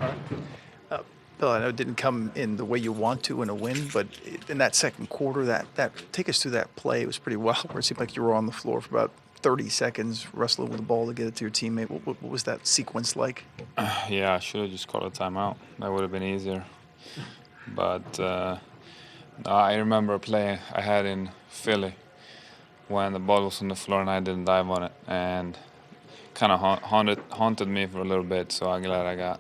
All right. Bill, I know it didn't come in the way you want to in a win, but in that second quarter, that take us through that play. It was pretty wild, where it seemed like you were on the floor for about 30 seconds, wrestling with the ball to get it to your teammate. What was that sequence like? Yeah, I should have just called a timeout. That would have been easier. But I remember a play I had in Philly when the ball was on the floor and I didn't dive on it, and kind of haunted me for a little bit. So I'm glad I got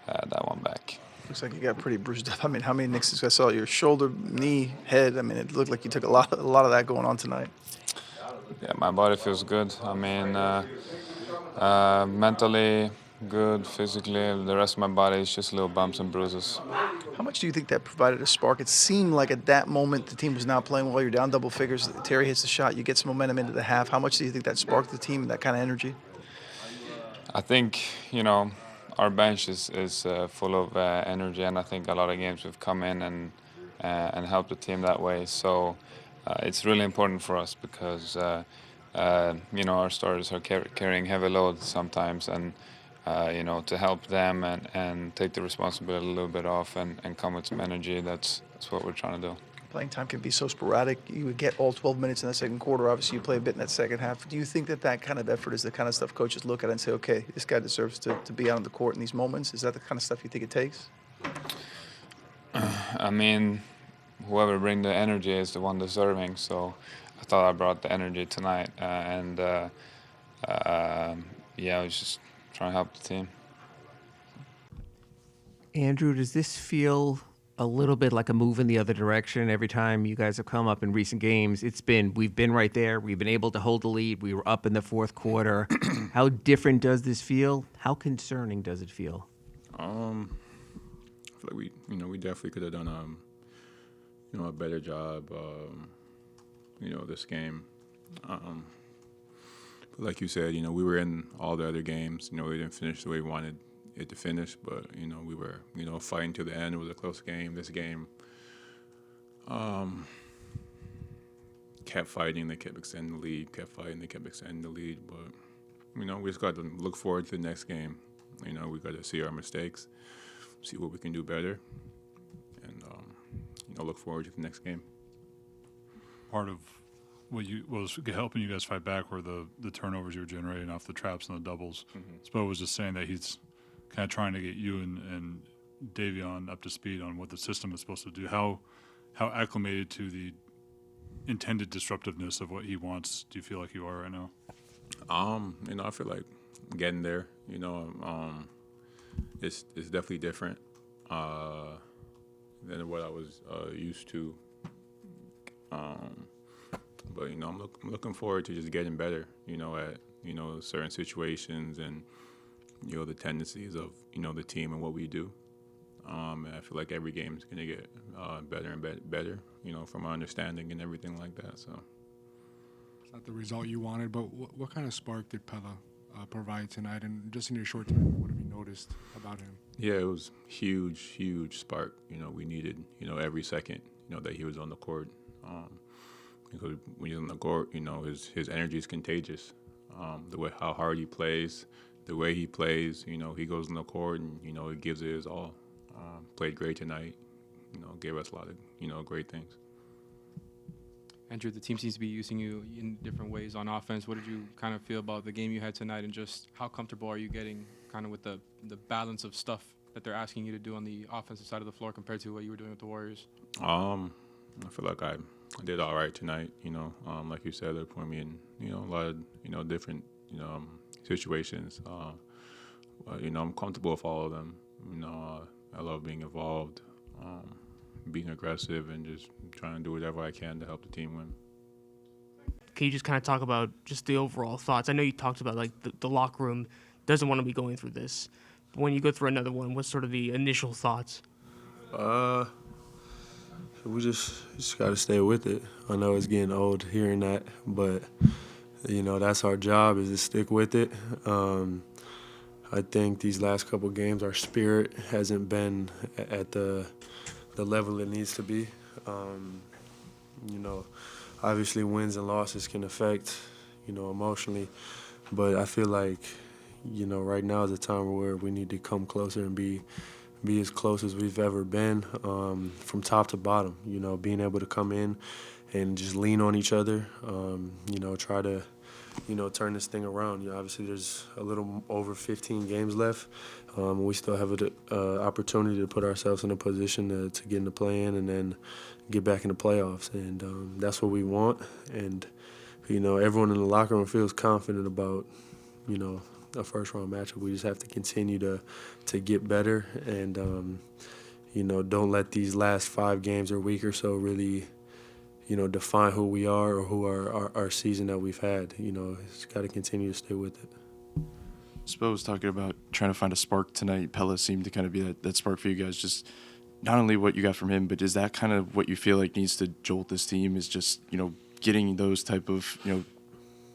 that one back. Looks like you got pretty bruised up. I mean, how many nicks? I saw your shoulder, knee, head. I mean, it looked like you took a lot of that going on tonight. Yeah, my body feels good. I mean, mentally good, physically. The rest of my body is just little bumps and bruises. How much do you think that provided a spark? It seemed like at that moment the team was not playing well. You're down double figures. Terry hits the shot. You get some momentum into the half. How much do you think that sparked the team, that kind of energy? I think, our bench is full of energy, and I think a lot of games we've come in and helped the team that way. So it's really important for us because, our starters are carrying heavy loads sometimes, and to help them and take the responsibility a little bit off and come with some energy. That's what we're trying to do. Playing time can be so sporadic. You would get all 12 minutes in the second quarter. Obviously, you play a bit in that second half. Do you think that kind of effort is the kind of stuff coaches look at and say, okay, this guy deserves to be out on the court in these moments? Is that the kind of stuff you think it takes? I mean, whoever bring the energy is the one deserving. So I thought I brought the energy tonight, I was just trying to help the team. Andrew, does this feel a little bit like a move in the other direction? Every time you guys have come up in recent games, we've been right there. We've been able to hold the lead. We were up in the fourth quarter. How different does this feel? How concerning does it feel? I feel like we definitely could have done a better job this game. But like you said, we were in all the other games. We didn't finish the way we wanted it to finish, but we were fighting to the end. It was a close game. This game kept fighting. They kept extending the lead. Kept fighting. They kept extending the lead. But we just got to look forward to the next game. We got to see our mistakes, see what we can do better, and look forward to the next game. Part of what was helping you guys fight back were the turnovers you were generating off the traps and the doubles. Mm-hmm. Spo was just saying that he's kind of trying to get you and Davion up to speed on what the system is supposed to do. How acclimated to the intended disruptiveness of what he wants do you feel like you are right now? I feel like getting there. It's definitely different than what I was used to. But I'm looking forward to just getting better. At certain situations and the tendencies of the team and what we do. And I feel like every game is going to get better and better. From my understanding and everything like that. So it's not the result you wanted, but what kind of spark did Pelle provide tonight? And just in your short time, what have you noticed about him? Yeah, it was huge spark. We needed every second that he was on the court. Because when he's on the court, his energy is contagious. How hard he plays, the way he plays, he goes on the court and he gives it his all. Played great tonight. Gave us a lot of great things. Andrew, the team seems to be using you in different ways on offense. What did you kind of feel about the game you had tonight, and just how comfortable are you getting kind of with the balance of stuff that they're asking you to do on the offensive side of the floor compared to what you were doing with the Warriors? I feel like I did all right tonight. Like you said, they put me in a lot of different situations. I'm comfortable with all of them. I love being involved, being aggressive, and just trying to do whatever I can to help the team win. Can you just kind of talk about just the overall thoughts? I know you talked about like the locker room doesn't want to be going through this. But when you go through another one, what's sort of the initial thoughts? We just got to stay with it. I know it's getting old hearing that, but that's our job, is to stick with it. I think these last couple of games, our spirit hasn't been at the level it needs to be. Obviously wins and losses can affect, emotionally, but I feel like, you know, right now is a time where we need to come closer and be as close as we've ever been, from top to bottom. You know, being able to come in and just lean on each other, you know, try to, you know, turn this thing around. You know, obviously there's a little over 15 games left. We still have an opportunity to put ourselves in a position to get in the play-in and then get back in the playoffs. And that's what we want. And, you know, everyone in the locker room feels confident about, you know, a first-round matchup. We just have to continue to get better and, you know, don't let these last 5 games or week or so really, you know, define who we are or who our season that we've had. You know, it's got to continue to stay with it. Spo was talking about trying to find a spark tonight. Pelle seemed to kind of be that spark for you guys. Just not only what you got from him, but is that kind of what you feel like needs to jolt this team, is just, you know, getting those type of, you know,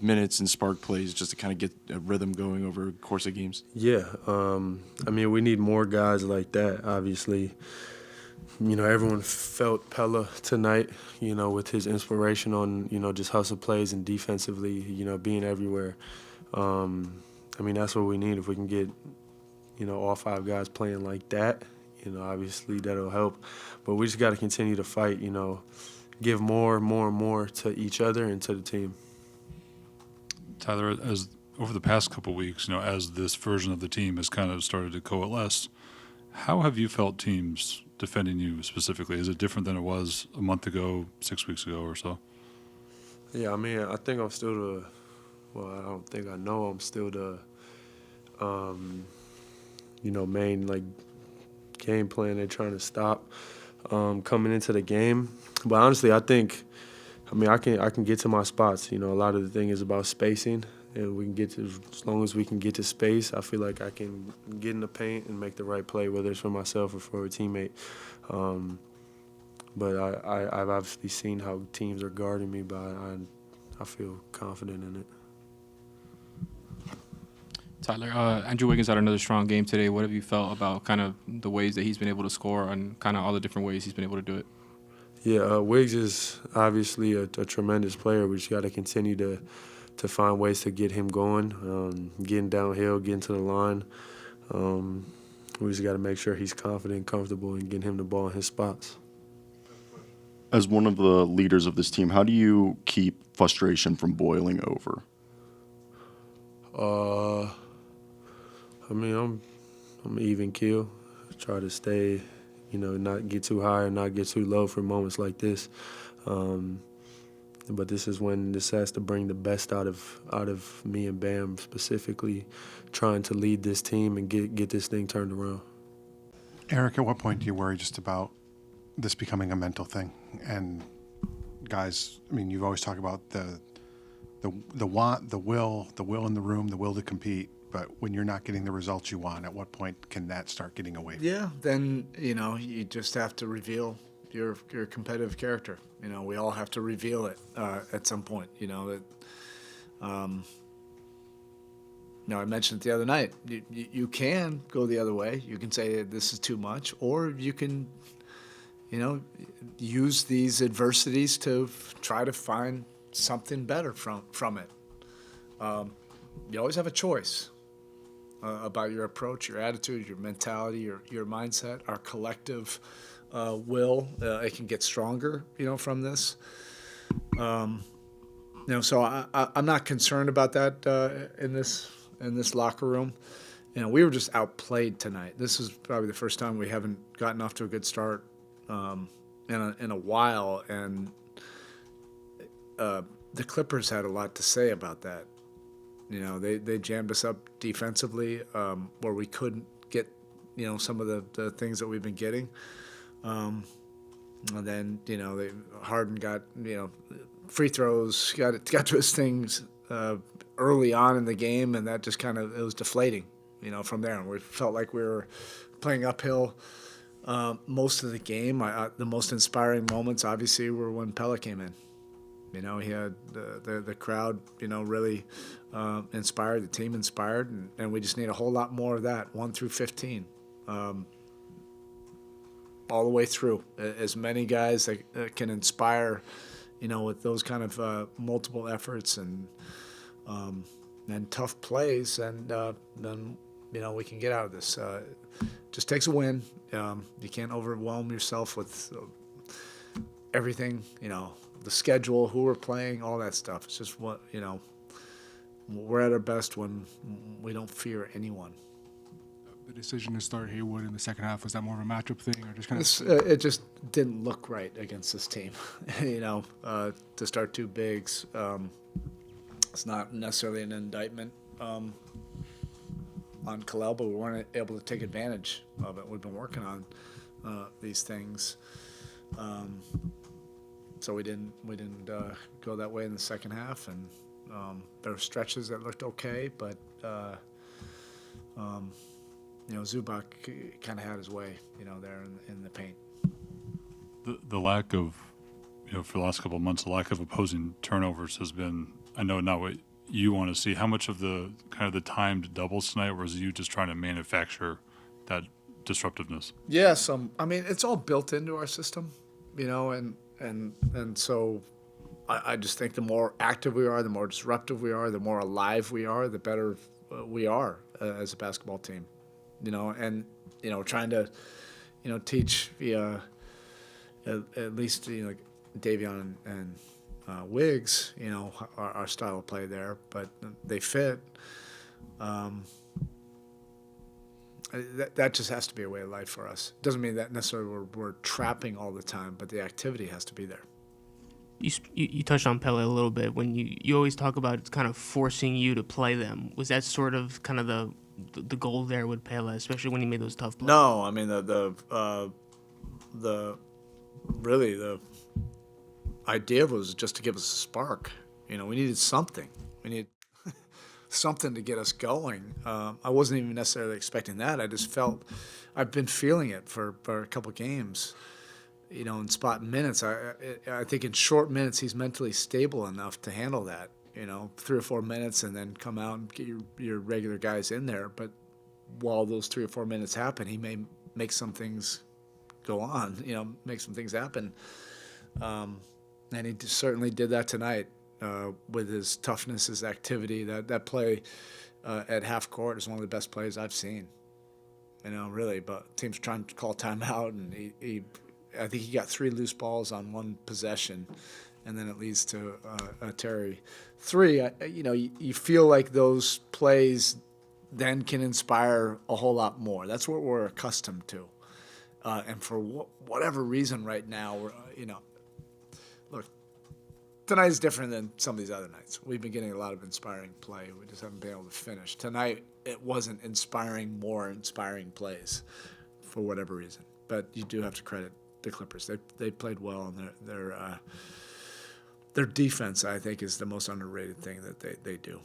minutes and spark plays just to kind of get a rhythm going over the course of games? Yeah. I mean, we need more guys like that, obviously. You know, everyone felt Pelle tonight, you know, with his inspiration on, you know, just hustle plays and defensively, you know, being everywhere. I mean, that's what we need. If we can get, you know, all 5 guys playing like that, you know, obviously that'll help. But we just got to continue to fight, you know, give more and more to each other and to the team. Tyler, as over the past couple of weeks, you know, as this version of the team has kind of started to coalesce, how have you felt teams defending you specifically? Is it different than it was a month ago, 6 weeks ago or so? Yeah, I mean, I think I'm still the – well, I don't think I know I'm still the, you know, main, like, game plan they're trying to stop coming into the game. But honestly, I think – I mean, I can get to my spots. You know, a lot of the thing is about spacing, and we can get to, as long as we can get to space, I feel like I can get in the paint and make the right play, whether it's for myself or for a teammate. But I've obviously seen how teams are guarding me, but I feel confident in it. Tyler, Andrew Wiggins had another strong game today. What have you felt about kind of the ways that he's been able to score and kind of all the different ways he's been able to do it? Yeah, Wiggs is obviously a tremendous player. We just got to continue to find ways to get him going, getting downhill, getting to the line. We just got to make sure he's confident and comfortable and getting him the ball in his spots. As one of the leaders of this team, how do you keep frustration from boiling over? I mean, I'm even keel. Try to stay, you know, not get too high or not get too low for moments like this. But this is when this has to bring the best out of me and Bam, specifically trying to lead this team and get this thing turned around. Erik, at what point do you worry just about this becoming a mental thing? And guys, I mean, you've always talked about the want, the will in the room, the will to compete. But when you're not getting the results you want, at what point can that start getting away from you? Yeah, then, you know, you just have to reveal your competitive character. You know, we all have to reveal it at some point. You know, that. You know, I mentioned it the other night. You can go the other way. You can say this is too much, or you can, you know, use these adversities to try to find something better from it. You always have a choice about your approach, your attitude, your mentality, your mindset, our collective will. It can get stronger, you know, from this. You know, so I'm not concerned about that in this locker room. You know, we were just outplayed tonight. This is probably the first time we haven't gotten off to a good start in a while, and the Clippers had a lot to say about that. You know, they jammed us up defensively where we couldn't get, you know, some of the things that we've been getting. And then, you know, Harden got, you know, free throws, got to his things early on in the game, and that just kind of, it was deflating, you know, from there. And we felt like we were playing uphill most of the game. The most inspiring moments, obviously, were when Pelle came in. You know, he had the crowd, you know, really inspired, the team inspired, and we just need a whole lot more of that, 1 through 15, all the way through. As many guys that can inspire, you know, with those kind of multiple efforts, and you tough plays, and then we can get out of this. Just takes a win. You can't overwhelm yourself with everything. The schedule, who we're playing, all that stuff. It's just we're at our best when we don't fear anyone. The decision to start Haywood in the second half, was that more of a matchup thing, or just kind of? It just didn't look right against this team. To start two bigs, it's not necessarily an indictment on Kalel, but we weren't able to take advantage of it. We've been working on these things, so we didn't go that way in the second half, and there were stretches that looked okay, but Zubac kind of had his way, there in the paint. The lack of, for the last couple of months, the lack of opposing turnovers has been, I know, not what you want to see. How much of the kind of the timed doubles tonight was you just trying to manufacture that disruptiveness? Yeah, it's all built into our system, and so I just think the more active we are, the more disruptive we are, the more alive we are, the better we are as a basketball team. Trying to, teach at least Davion and Wiggs, our style of play there, but they fit. That just has to be a way of life for us. Doesn't mean that necessarily we're trapping all the time, but the activity has to be there. You touched on Pelle a little bit when you always talk about it's kind of forcing you to play them. Was that sort of kind of the goal there with Pelle, especially when he made those tough plays? No, I mean the idea was just to give us a spark. We needed something. We needed something to get us going. I wasn't even necessarily expecting that. I just felt I've been feeling it for a couple of games. In spot minutes, I think in short minutes he's mentally stable enough to handle that. 3 or 4 minutes, and then come out and get your regular guys in there. But while those 3 or 4 minutes happen, he may make some things go on. Make some things happen. And he certainly did that tonight with his toughness, his activity. That play at half court is one of the best plays I've seen. Really. But teams trying to call timeout, and I think he got 3 loose balls on one possession, and then it leads to a Terry 3. You feel like those plays then can inspire a whole lot more. That's what we're accustomed to. And for whatever reason right now, look, tonight is different than some of these other nights. We've been getting a lot of inspiring play. We just haven't been able to finish. Tonight, it wasn't more inspiring plays for whatever reason. But you do have to credit the Clippers. They played well, and their defense, I think, is the most underrated thing that they do.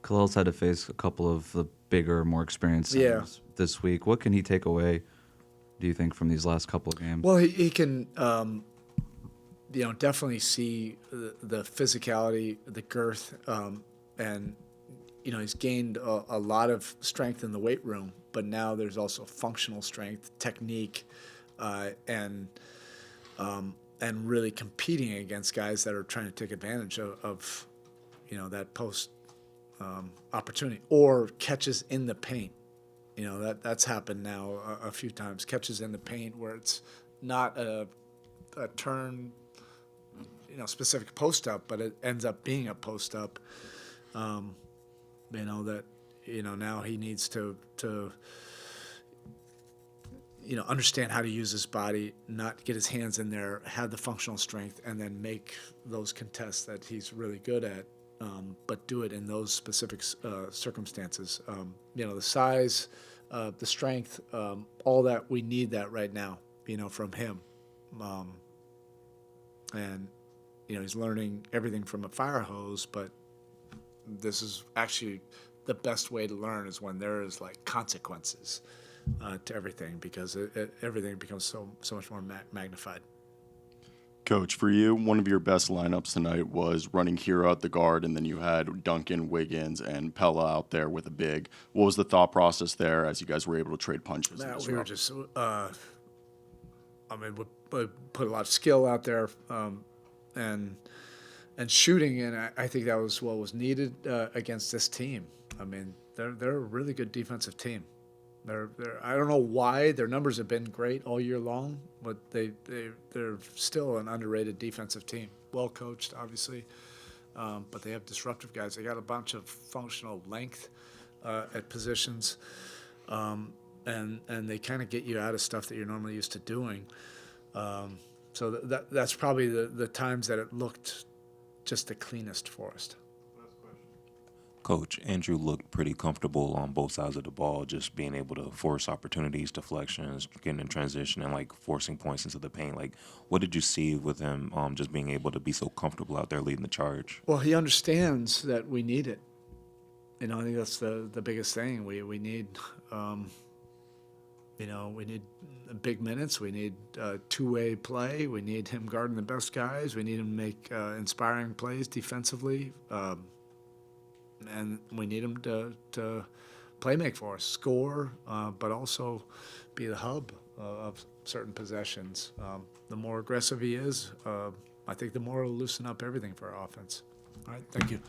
Kalel's had to face a couple of the bigger, more experienced centers this week. What can he take away, do you think, from these last couple of games? Well, he can, definitely see the physicality, the girth, and he's gained a lot of strength in the weight room. But now there's also functional strength, technique, and really competing against guys that are trying to take advantage of that post opportunity or catches in the paint. That's happened now a few times. Catches in the paint where it's not a turn, specific post up, but it ends up being a post up. Now he needs to understand how to use his body, not get his hands in there, have the functional strength, and then make those contests that he's really good at, but do it in those specific circumstances. The size, the strength, all that, we need that right now, from him. And he's learning everything from a fire hose, but this is actually the best way to learn is when there is consequences to everything, because everything becomes so much more magnified. Coach, for you, one of your best lineups tonight was running Herro at the guard, and then you had Duncan, Wiggins, and Pelle out there with a big. What was the thought process there as you guys were able to trade punches? We were just, we put a lot of skill out there, and and shooting, and I think that was what was needed against this team. I mean, they're a really good defensive team. They're I don't know why their numbers have been great all year long, but they're still an underrated defensive team. Well coached, obviously, but they have disruptive guys. They got a bunch of functional length at positions, and they kind of get you out of stuff that you're normally used to doing. So that's probably the times that it looked just the cleanest for us. Coach, Andrew looked pretty comfortable on both sides of the ball, just being able to force opportunities, deflections, getting in transition, and like forcing points into the paint. Like, what did you see with him just being able to be so comfortable out there leading the charge? Well, he understands that we need it. I think that's the biggest thing. We need, we need big minutes. We need two-way play. We need him guarding the best guys. We need him to make inspiring plays defensively. And we need him to play make for us, score, but also be the hub of certain possessions. The more aggressive he is, I think the more he'll loosen up everything for our offense. All right, thank you.